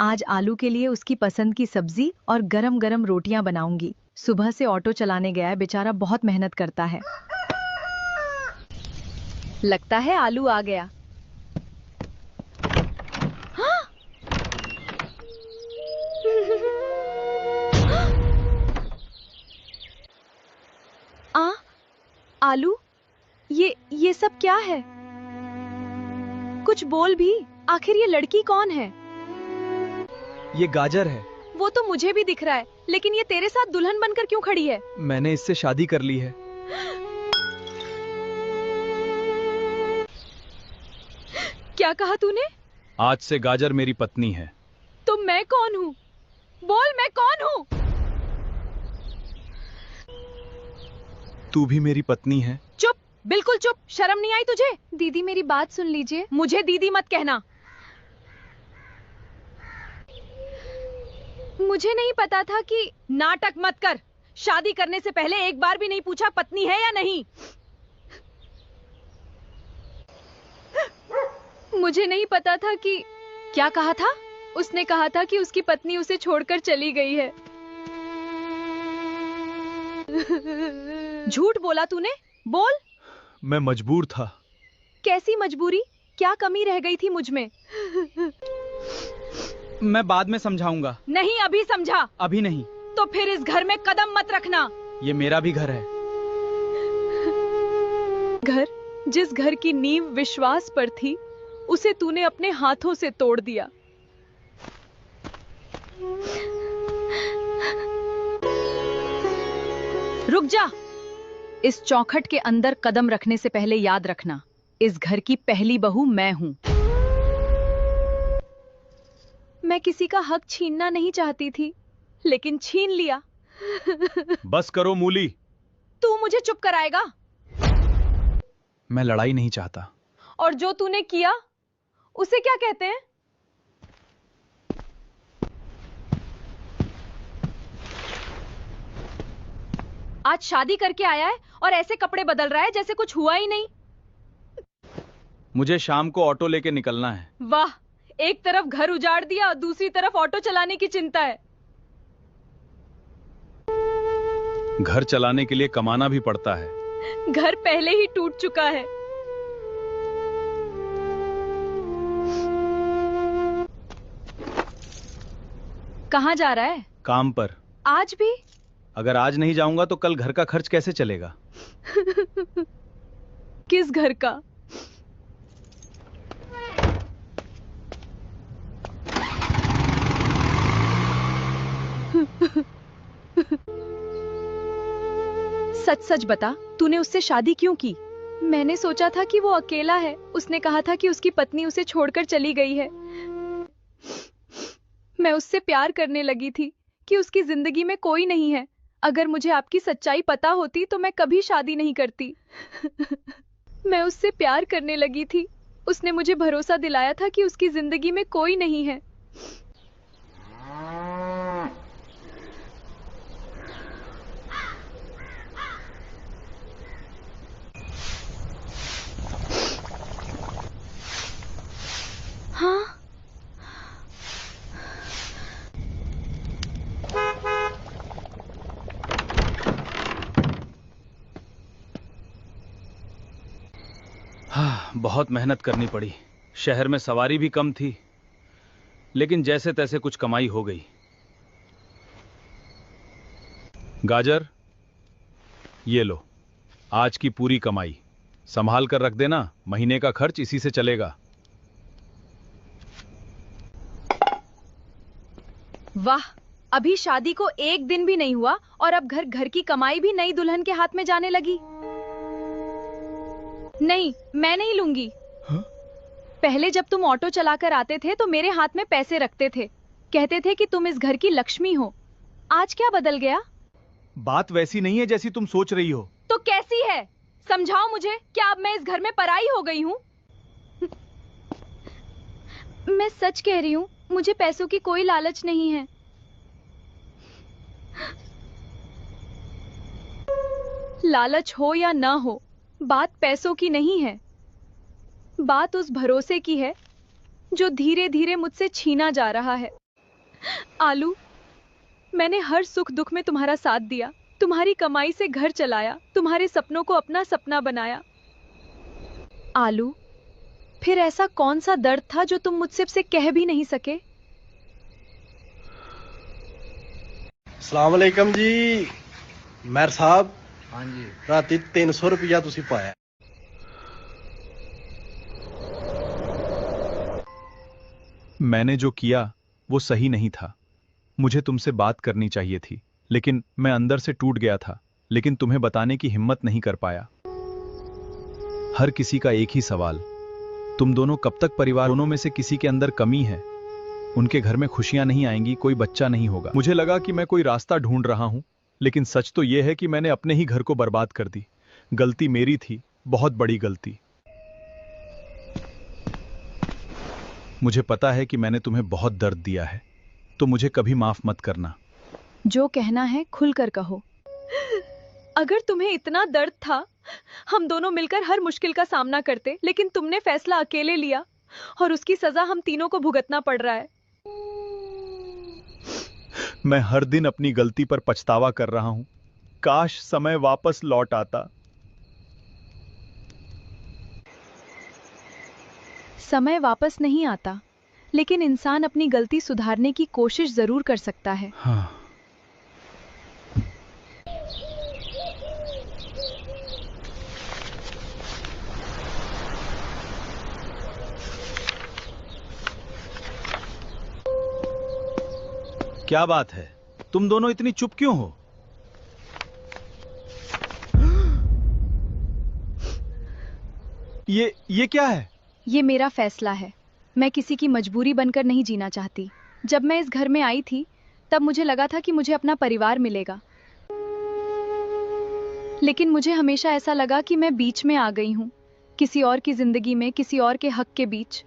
आज आलू के लिए उसकी पसंद की सब्जी और गरम गरम रोटियां बनाऊंगी। सुबह से ऑटो चलाने गया है, बेचारा बहुत मेहनत करता है। लगता है आलू आ गया। हाँ! आलू, ये सब क्या है? कुछ बोल भी, आखिर ये लड़की कौन है? ये गाजर है। वो तो मुझे भी दिख रहा है, लेकिन ये तेरे साथ दुल्हन बनकर क्यों खड़ी है? मैंने इससे शादी कर ली है। क्या कहा तूने? आज से गाजर मेरी पत्नी है। तो मैं कौन हूँ? बोल, मैं कौन हूँ? तू भी मेरी पत्नी है। चुप, बिल्कुल चुप। शर्म नहीं आई तुझे? दीदी मेरी बात सुन लीजिए। मुझे दीदी मत कहना। मुझे नहीं पता था कि... नाटक मत कर। शादी करने से पहले एक बार भी नहीं पूछा पत्नी है या नहीं। मुझे नहीं पता था कि... क्या कहा था? उसने कहा था कि उसकी पत्नी उसे छोड़कर चली गई है। झूठ बोला तूने। बोल। मैं मजबूर था। कैसी मजबूरी? क्या कमी रह गई थी मुझ में? मैं बाद में समझाऊंगा। नहीं, अभी समझा। अभी नहीं। तो फिर इस घर में कदम मत रखना। ये मेरा भी घर है। घर, जिस घर की नींव विश्वास पर थी, उसे तूने अपने हाथों से तोड़ दिया। रुक जा। इस चौखट के अंदर कदम रखने से पहले याद रखना, इस घर की पहली बहू मैं हूं। मैं किसी का हक छीनना नहीं चाहती थी, लेकिन छीन लिया। बस करो मूली। तू मुझे चुप कराएगा? मैं लड़ाई नहीं चाहता। और जो तूने किया, उसे क्या कहते हैं? आज शादी करके आया है और ऐसे कपड़े बदल रहा है जैसे कुछ हुआ ही नहीं। मुझे शाम को ऑटो लेके निकलना है। वाह, एक तरफ घर उजाड़ दिया और दूसरी तरफ ऑटो चलाने की चिंता है। घर चलाने के लिए कमाना भी पड़ता है। घर पहले ही टूट चुका है। कहाँ जा रहा है? काम पर। आज भी? अगर आज नहीं जाऊंगा तो कल घर का खर्च कैसे चलेगा? किस घर का? सच सच बता, तूने उससे शादी क्यों की? मैंने सोचा था कि वो अकेला है। उसने कहा था कि उसकी पत्नी उसे छोड़कर चली गई है। मैं उससे प्यार करने लगी थी कि उसकी जिंदगी में कोई नहीं है। अगर मुझे आपकी सच्चाई पता होती तो मैं कभी शादी नहीं करती। मैं उससे प्यार करने लगी थी। उसने मुझे भरोसा दिलाया था कि उसकी जिंदगी में कोई नहीं है। हाँ? हाँ, बहुत मेहनत करनी पड़ी। शहर में सवारी भी कम थी, लेकिन जैसे तैसे कुछ कमाई हो गई। गाजर, ये लो, आज की पूरी कमाई संभाल कर रख देना। महीने का खर्च इसी से चलेगा। वाह, अभी शादी को एक दिन भी नहीं हुआ और अब घर की कमाई भी नई दुल्हन के हाथ में जाने लगी। नहीं, मैं नहीं लूंगी। हाँ? पहले जब तुम ऑटो चलाकर आते थे तो मेरे हाथ में पैसे रखते थे, कहते थे कि तुम इस घर की लक्ष्मी हो। आज क्या बदल गया? बात वैसी नहीं है जैसी तुम सोच रही हो। तो कैसी है? समझाओ मुझे। क्या अब मैं इस घर में पराई हो गई हूँ? मैं सच कह रही हूँ, मुझे पैसों की कोई लालच नहीं है। लालच हो या ना हो, बात पैसों की नहीं है। बात उस भरोसे की है जो धीरे धीरे मुझसे छीना जा रहा है। आलू, मैंने हर सुख दुख में तुम्हारा साथ दिया, तुम्हारी कमाई से घर चलाया, तुम्हारे सपनों को अपना सपना बनाया। आलू, फिर ऐसा कौन सा दर्द था जो तुम मुझसे से कह भी नहीं सके? अस्सलाम वालेकुम जी मैर साहब। हाँ जी। राती 300 रुपया तुसी पाया। मैंने जो किया वो सही नहीं था। मुझे तुमसे बात करनी चाहिए थी, लेकिन मैं अंदर से टूट गया था, लेकिन तुम्हें बताने की हिम्मत नहीं कर पाया। हर किसी का एक ही सवाल, तुम दोनों कब तक परिवार? दोनों में से किसी के अंदर कमी है, उनके घर में खुशियां नहीं आएंगी, कोई बच्चा नहीं होगा। मुझे लगा कि मैं कोई रास्ता ढूंढ रहा हूं, लेकिन सच तो यह है कि मैंने अपने ही घर को बर्बाद कर दी। गलती मेरी थी, बहुत बड़ी गलती। मुझे पता है कि मैंने तुम्हें बहुत दर्द दिया है, तो मुझे कभी माफ मत करना। जो कहना है खुलकर कहो। अगर तुम्हें इतना दर्द था, हम दोनों मिलकर हर मुश्किल का सामना करते, लेकिन तुमने फैसला अकेले लिया और उसकी सजा हम तीनों को भुगतना पड़ रहा है। मैं हर दिन अपनी गलती पर पछतावा कर रहा हूं। काश समय वापस लौट आता। समय वापस नहीं आता, लेकिन इंसान अपनी गलती सुधारने की कोशिश जरूर कर सकता है। हाँ। क्या बात है, तुम दोनों इतनी चुप क्यों हो? ये क्या है? ये मेरा फैसला है। मैं किसी की मजबूरी बनकर नहीं जीना चाहती। जब मैं इस घर में आई थी, तब मुझे लगा था कि मुझे अपना परिवार मिलेगा, लेकिन मुझे हमेशा ऐसा लगा कि मैं बीच में आ गई हूँ, किसी और की जिंदगी में, किसी और के हक के बीच।